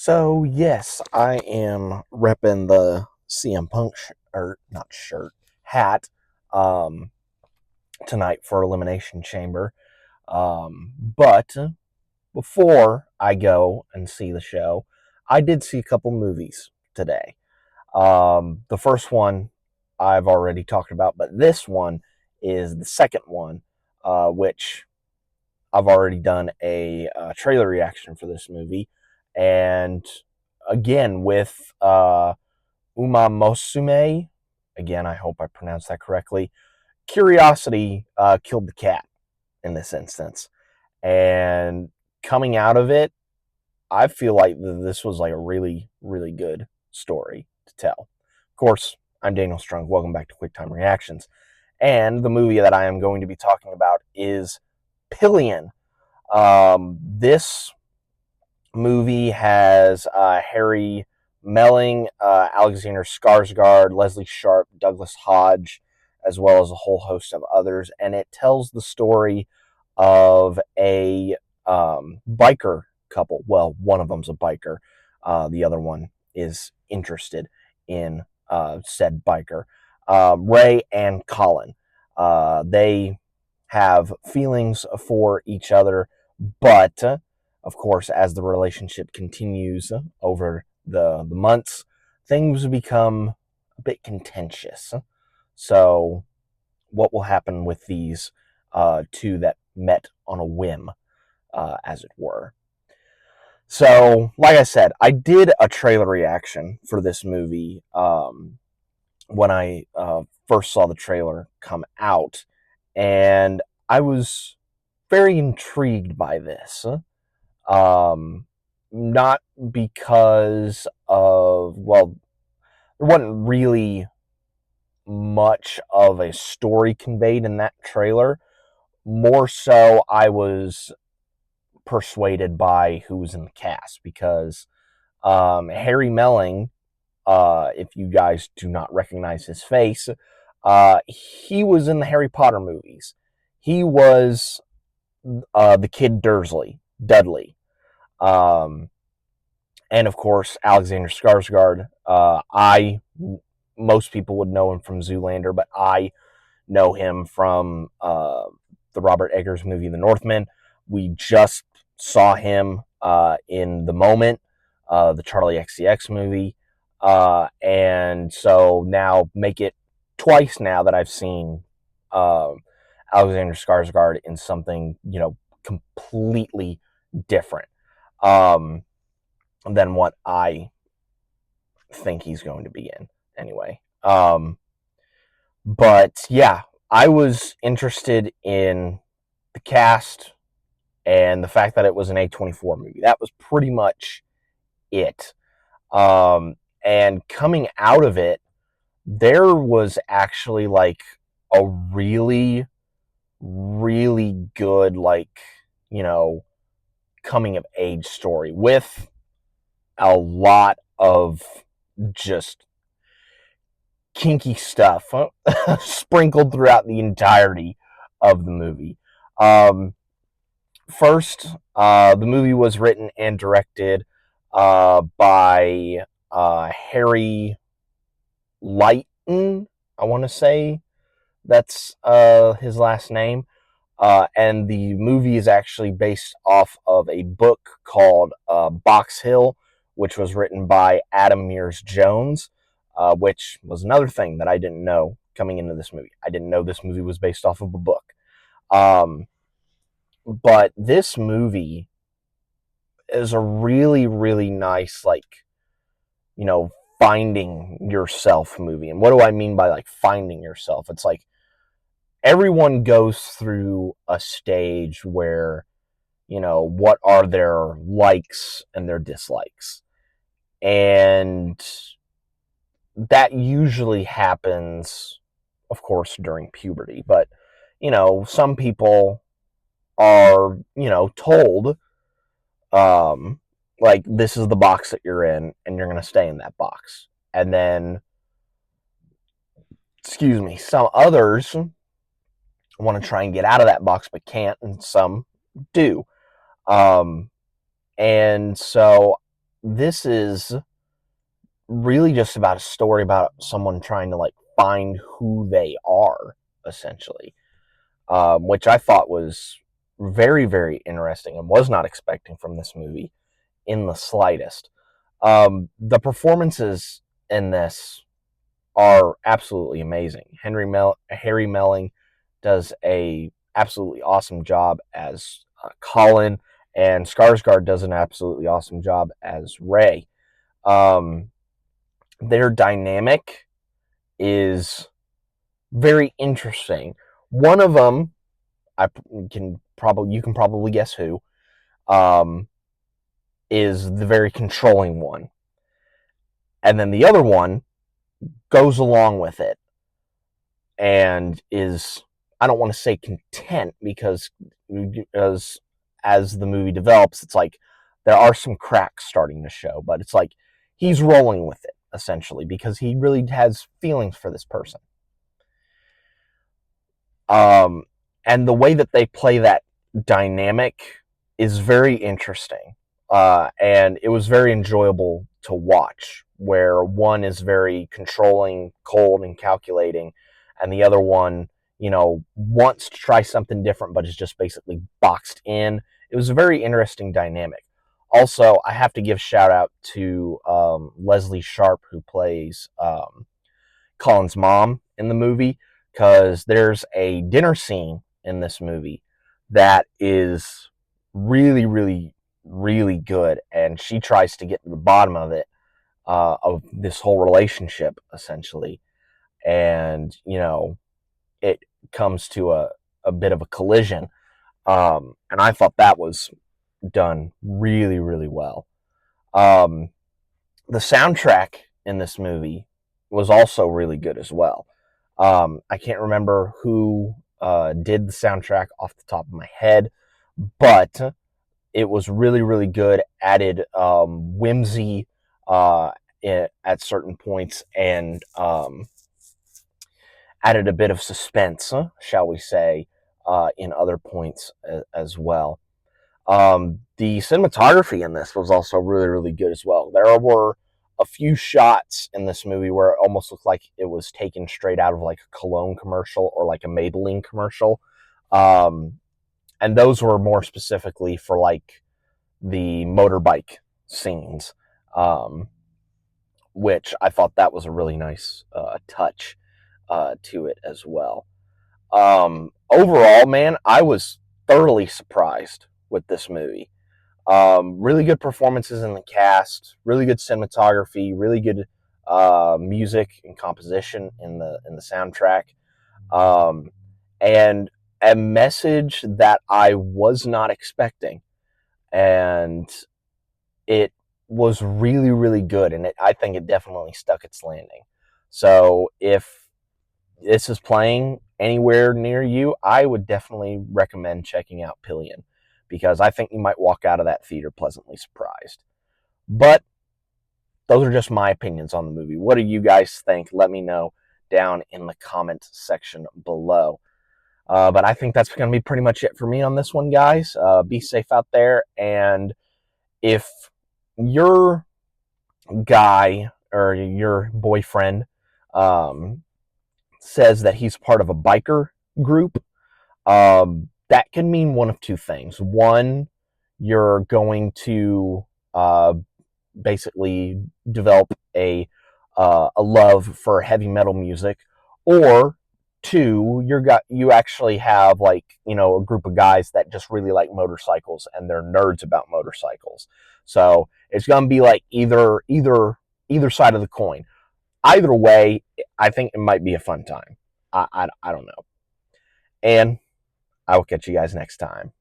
So yes, I am repping the CM Punk not shirt, hat, um, tonight for Elimination Chamber. But before I go and see the show, I did see a couple movies today. The first one I've already talked about, but this one is the second one, which I've already done a trailer reaction for this movie, and again with Uma Mosume. Again, I hope I pronounced that correctly. Curiosity killed the cat in this instance, and coming out of it, I feel like this was like a really, really good story to tell. Of course, I'm Daniel Strunk. Welcome back to QuickTime Reactions, and the movie that I am going to be talking about is Pillion. This movie has Harry Melling, Alexander Skarsgård, Leslie Sharp, Douglas Hodge, as well as a whole host of others, and it tells the story of a biker couple. Well, one of them's a biker. The other one is interested in said biker. Ray and Colin. They have feelings for each other, but of course, as the relationship continues over the months, things become a bit contentious. So, what will happen with these two that met on a whim, as it were? So, like I said, I did a trailer reaction for this movie when I first saw the trailer come out, and I was very intrigued by this. Not because of, well, there wasn't really much of a story conveyed in that trailer. More so, I was persuaded by who was in the cast because Harry Melling, if you guys do not recognize his face, he was in the Harry Potter movies. He was the kid Dudley. Um, and of course, Alexander Skarsgård. Most people would know him from Zoolander, but I know him from the Robert Eggers movie, The Northman. We just saw him in The Moment, the Charlie XCX movie. And so now make it twice now that I've seen uh, Alexander Skarsgård in something, completely different than what I think he's going to be in anyway. But yeah, I was interested in the cast and the fact that it was an A24 movie. That was pretty much it. And coming out of it, there was actually like a really, really good, like, coming of age story with a lot of just kinky stuff sprinkled throughout the entirety of the movie. First, the movie was written and directed by Harry Lighton, I want to say that's his last name. And the movie is actually based off of a book called Box Hill, which was written by Adam Mears Jones, which was another thing that I didn't know coming into this movie. I didn't know this movie was based off of a book. But this movie is a really, really nice, like, finding yourself movie. And what do I mean by like finding yourself? It's like everyone goes through a stage where, what are their likes and their dislikes. And that usually happens, of course, during puberty. But, some people are, told, like, this is the box that you're in, and you're going to stay in that box. And then, excuse me, some others want to try and get out of that box but can't, and some do. And so this is really just about a story about someone trying to like find who they are, essentially, which I thought was very, very interesting and was not expecting from this movie in the slightest. The performances in this are absolutely amazing. Harry Melling does a absolutely awesome job as Colin, and Skarsgård does an absolutely awesome job as Ray. Um, their dynamic is very interesting. One of them, I can probably you can probably guess who, um, is the very controlling one, and then the other one goes along with it and is, I don't want to say content, because as the movie develops, it's like there are some cracks starting to show, but it's like he's rolling with it essentially because he really has feelings for this person. Um, and the way that they play that dynamic is very interesting. And it was very enjoyable to watch, where one is very controlling, cold, and calculating, and the other one, wants to try something different, but is just basically boxed in. It was a very interesting dynamic. Also, I have to give shout out to Leslie Sharp, who plays Colin's mom in the movie, because there's a dinner scene in this movie that is really, really, really good, and she tries to get to the bottom of it, of this whole relationship, essentially, and it comes to a bit of a collision, and I thought that was done really, really well. Um, the soundtrack in this movie was also really good as well. I can't remember who did the soundtrack off the top of my head, but it was really, really good. Added whimsy at certain points, and added a bit of suspense, shall we say, in other points as well. The cinematography in this was also really, really good as well. There were a few shots in this movie where it almost looked like it was taken straight out of like a Cologne commercial or like a Maybelline commercial. Um, and those were more specifically for like the motorbike scenes, um, which I thought that was a really nice touch to it as well. Overall, man, I was thoroughly surprised with this movie. Really good performances in the cast, really good cinematography, really good music and composition in the soundtrack, um, and a message that I was not expecting, and it was really, really good, and I think it definitely stuck its landing. So if this is playing anywhere near you, I would definitely recommend checking out Pillion, because I think you might walk out of that theater pleasantly surprised. But those are just my opinions on the movie. What do you guys think? Let me know down in the comment section below. But I think that's going to be pretty much it for me on this one, guys. Be safe out there. And if your guy or your boyfriend um, says that he's part of a biker group, that can mean one of two things. One, you're going to basically develop a love for heavy metal music, or two, you actually have like a group of guys that just really like motorcycles and they're nerds about motorcycles. So it's gonna be like either side of the coin. Either way, I think it might be a fun time. I don't know. And I will catch you guys next time.